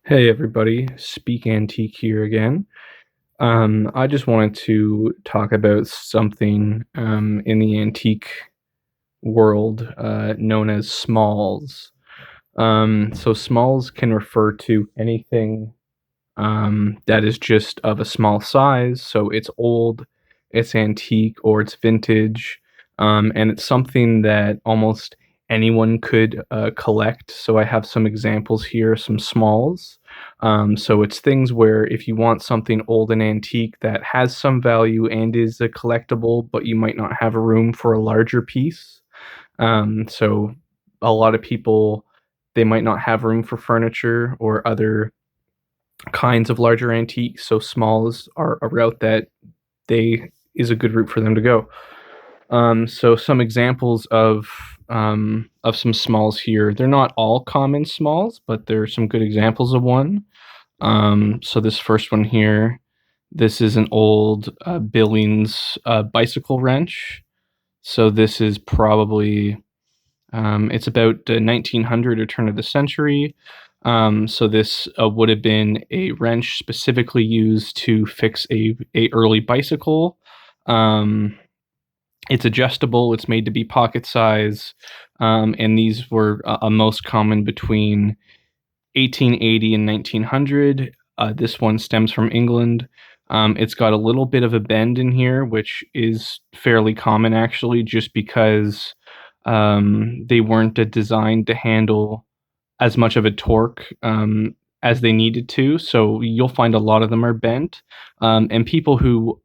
Hey everybody, Speak Antique here again. I just wanted to talk about something in the antique world known as smalls. So smalls can refer to anything that is just of a small size. So it's old, it's antique, or it's vintage, and it's something that almost anyone could collect. So I have some examples here, some smalls. So it's things where if you want something old and antique that has some value and is a collectible, but you might not have room for a larger piece. So a lot of people, they might not have room for furniture or other kinds of larger antiques, so smalls are a route that they is a good route for them to go. So some examples of some smalls here. They're not all common smalls, but there are some good examples of one. So this first one here, this is an old Billings bicycle wrench. So this is probably it's about 1900 or turn of the century. So this would have been a wrench specifically used to fix a early bicycle. Um, it's adjustable. It's made to be pocket size, and these were most common between 1880 and 1900. This one stems from England. It's got a little bit of a bend in here, which is fairly common actually, just because they weren't designed to handle as much of a torque as they needed to. So you'll find a lot of them are bent. And people who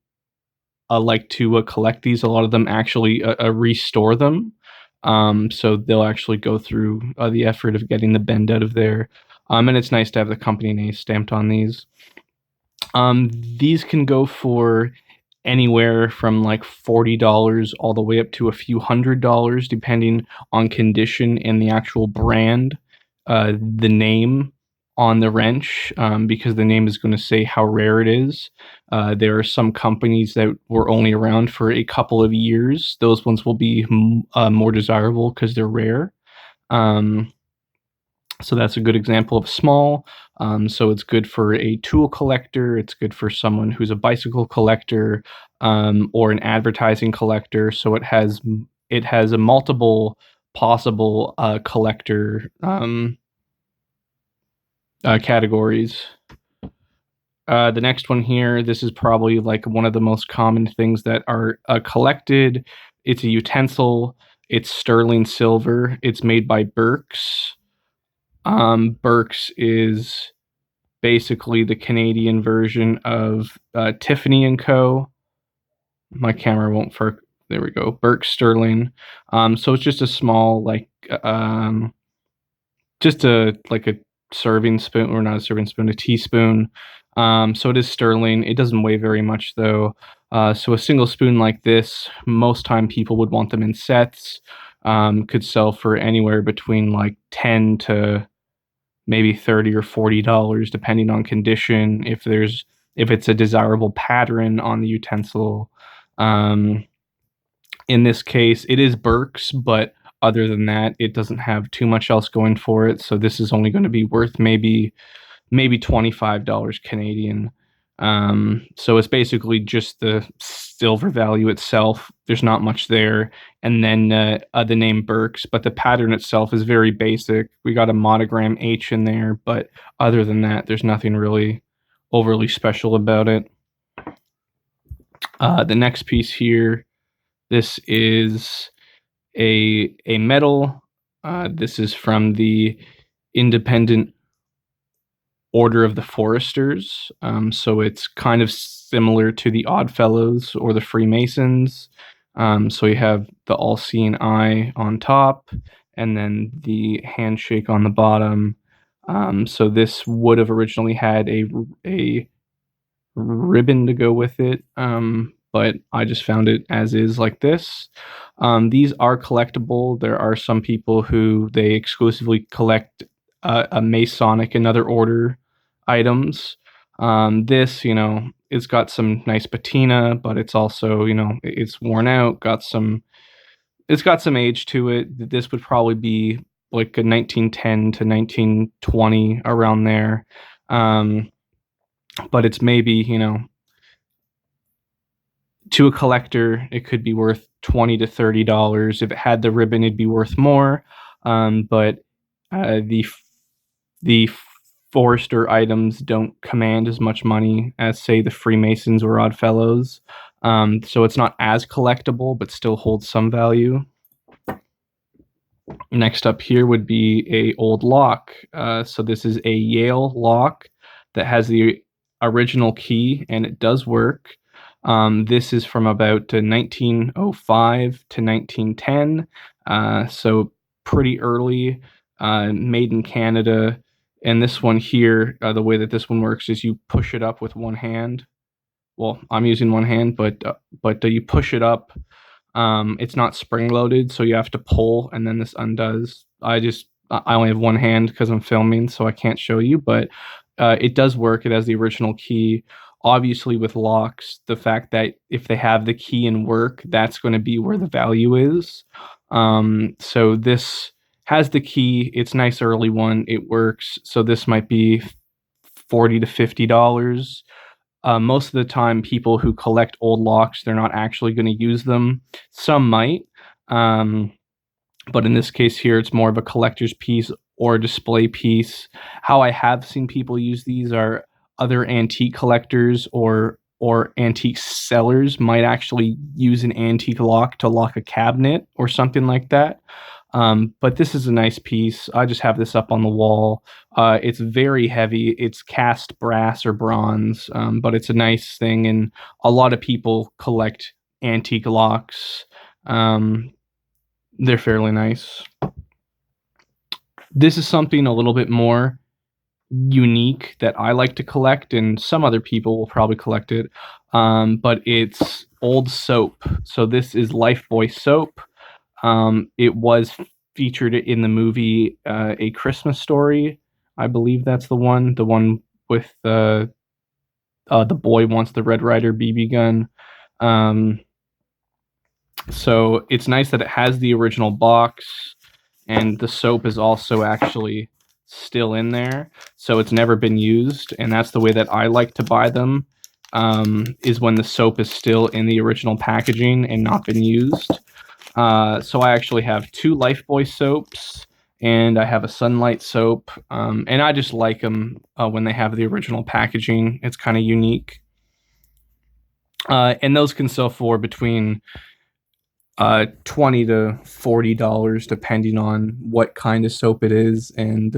like to collect these, a lot of them actually restore them. So they'll actually go through the effort of getting the bend out of there. And it's nice to have the company name stamped on these. These can go for anywhere from like $40 all the way up to a few $100, depending on condition and the actual brand, the name on the wrench, because the name is going to say how rare it is. There are some companies that were only around for a couple of years. Those ones will be more desirable because they're rare. Um, so that's a good example of small. So it's good for a tool collector. It's good for someone who's a bicycle collector, or an advertising collector. So it has a multiple possible collector categories. The next one here, this is probably like one of the most common things that are collected. It's a utensil. It's sterling silver. It's made by Burke's. Burke's is basically the Canadian version of Tiffany and Co. My camera won't for there we go. Burke Sterling. So it's just a small just a serving spoon, or not a serving spoon, a teaspoon. So it is sterling. It doesn't weigh very much though. So a single spoon like this, most time people would want them in sets. Could sell for anywhere between like 10 to maybe 30 or $40, depending on condition. If it's a desirable pattern on the utensil. In this case, it is Burke's, but other than that, it doesn't have too much else going for it. So this is only going to be worth maybe $25 Canadian. So it's basically just the silver value itself. There's not much there, and then the name Burke's, but the pattern itself is very basic. We got a monogram H in there, but other than that, there's nothing really overly special about it. The next piece here, this is a medal. This is from the Independent Order of the Foresters. So it's kind of similar to the Oddfellows or the Freemasons. So you have the all-seeing eye on top, and then the handshake on the bottom. So this would have originally had a ribbon to go with it, but I just found it as is like this. These are collectible. There are some people who they exclusively collect a Masonic and other order items. This, it's got some nice patina, but it's also, it's worn out, it's got some age to it. This would probably be like a 1910 to 1920 around there. Um, but it's maybe, to a collector, it could be worth $20 to $30. If it had the ribbon, it'd be worth more. But the Forester items don't command as much money as, say, the Freemasons or Oddfellows. So it's not as collectible, but still holds some value. Next up here would be a old lock. So this is a Yale lock that has the original key, and it does work. This is from about 1905 to 1910, so pretty early, made in Canada. And this one here, the way that this one works is you push it up with one hand. Well, I'm using one hand, but you push it up. It's not spring loaded, so you have to pull, and then this undoes. I only have one hand because I'm filming, so I can't show you, but it does work. It has the original key. Obviously, with locks, the fact that if they have the key and work, that's going to be where the value is. So this has the key. It's a nice early one. It works. So this might be $40 to $50. Most of the time, people who collect old locks, they're not actually going to use them. Some might, but in this case here, it's more of a collector's piece or a display piece. How I have seen people use these are other antique collectors or antique sellers might actually use an antique lock to lock a cabinet or something like that. But this is a nice piece. I just have this up on the wall. It's very heavy. It's cast brass or bronze, but it's a nice thing. And a lot of people collect antique locks. They're fairly nice. This is something a little bit more unique that I like to collect, and some other people will probably collect it. But it's old soap. So this is Lifebuoy soap. It was featured in the movie A Christmas Story. I believe that's the one with the boy wants the Red Ryder BB gun. So it's nice that it has the original box, and the soap is also actually still in there, so it's never been used. And that's the way that I like to buy them, is when the soap is still in the original packaging and not been used. So I actually have two Lifebuoy soaps, and I have a Sunlight soap, and I just like them when they have the original packaging. It's kind of unique. And those can sell for between $20 to $40, depending on what kind of soap it is and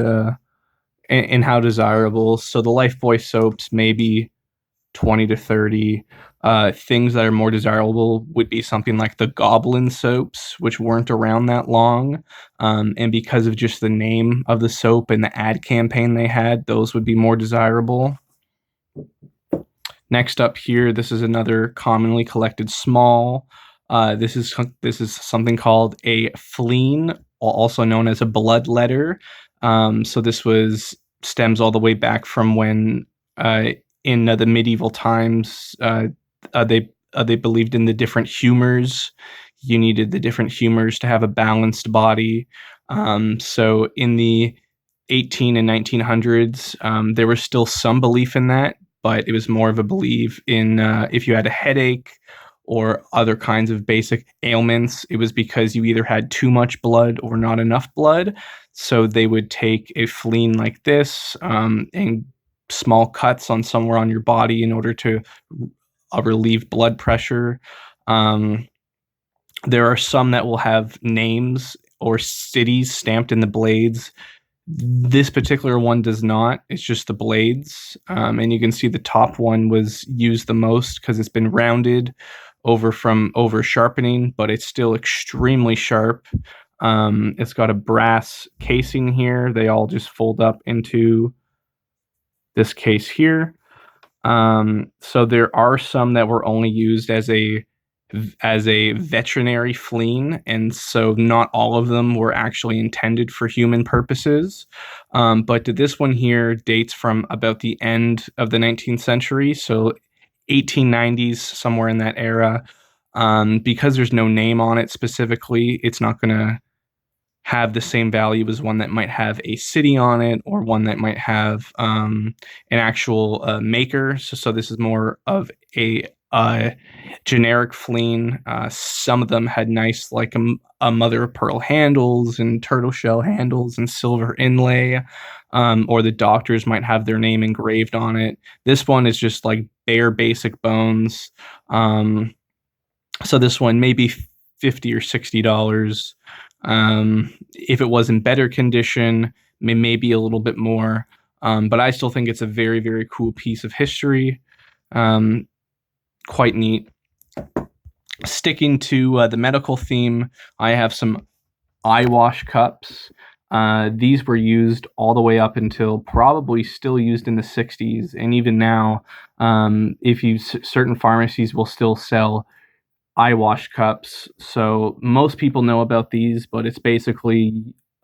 how desirable. So the Lifebuoy soaps maybe 20 to 30. Things that are more desirable would be something like the Goblin soaps, which weren't around that long. And because of just the name of the soap and the ad campaign they had, those would be more desirable. Next up here, this is another commonly collected small. This is something called a fleen, also known as a bloodletter. So this stems all the way back from when in the medieval times they believed in the different humors. You needed the different humors to have a balanced body. So in the 18 and 1900s, there was still some belief in that, but it was more of a belief in if you had a headache or other kinds of basic ailments, it was because you either had too much blood or not enough blood. So they would take a fleen like this and small cuts on somewhere on your body in order to relieve blood pressure. There are some that will have names or cities stamped in the blades. This particular one does not. It's just the blades. And you can see the top one was used the most because it's been rounded over sharpening, but it's still extremely sharp. It's got a brass casing here. They all just fold up into this case here. So there are some that were only used as a veterinary fleen, and so not all of them were actually intended for human purposes. But this one here dates from about the end of the 19th century, so 1890s, somewhere in that era. Because there's no name on it specifically, it's not going to have the same value as one that might have a city on it, or one that might have an actual maker. So this is more of a generic fleen. Some of them had nice, like a mother of pearl handles and turtle shell handles and silver inlay, or the doctors might have their name engraved on it. This one is just like bare basic bones. So this one may be $50 or $60. If it was in better condition, maybe a little bit more. But I still think it's a very, very cool piece of history. Quite neat. Sticking to the medical theme, I have some eye wash cups. These were used all the way up until probably still used in the 60s. And even now, if you certain pharmacies will still sell eye wash cups. So most people know about these, but it's basically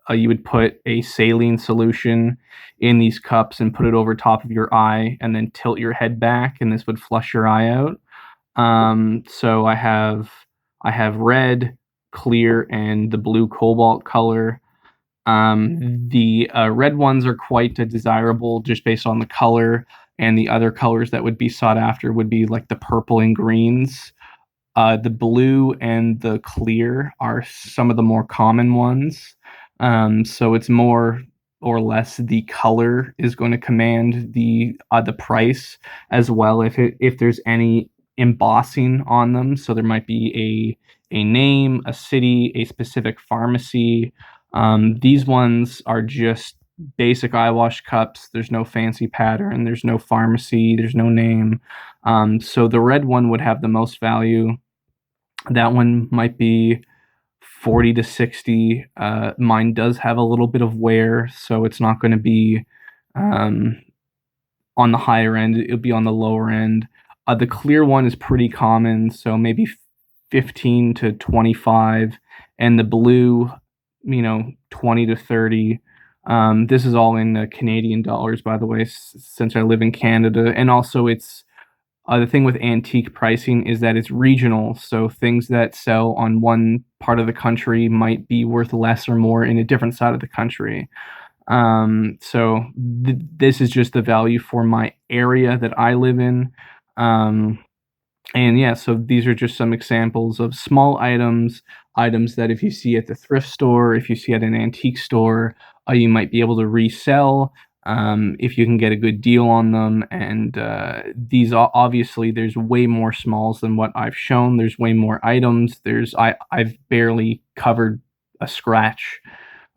you would put a saline solution in these cups and put it over top of your eye and then tilt your head back, and this would flush your eye out. So I have red, clear, and the blue cobalt color. The red ones are quite desirable just based on the color, and the other colors that would be sought after would be like the purple and greens. The blue and the clear are some of the more common ones. So it's more or less the color is going to command the price as well. If there's any embossing on them, so there might be a name, a city, a specific pharmacy. These ones are just basic eye wash cups. There's no fancy pattern. There's no pharmacy. There's no name. So the red one would have the most value. That one might be 40 to 60. Mine does have a little bit of wear, so it's not going to be on the higher end. It'll be on the lower end. The clear one is pretty common, so maybe 15 to 25, and the blue, 20 to 30. This is all in Canadian dollars, by the way, since I live in Canada. And also it's the thing with antique pricing is that it's regional, so things that sell on one part of the country might be worth less or more in a different side of the country. So this is just the value for my area that I live in. And yeah, so these are just some examples of small items that if you see at the thrift store, if you see at an antique store, you might be able to resell if you can get a good deal on them. And these obviously, there's way more smalls than what I've shown. There's way more items. I've barely covered a scratch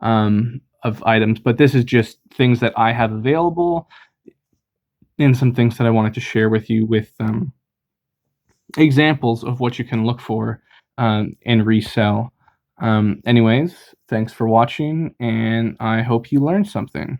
of items, but this is just things that I have available and some things that I wanted to share with you with examples of what you can look for and resell. Anyways, thanks for watching, and I hope you learned something.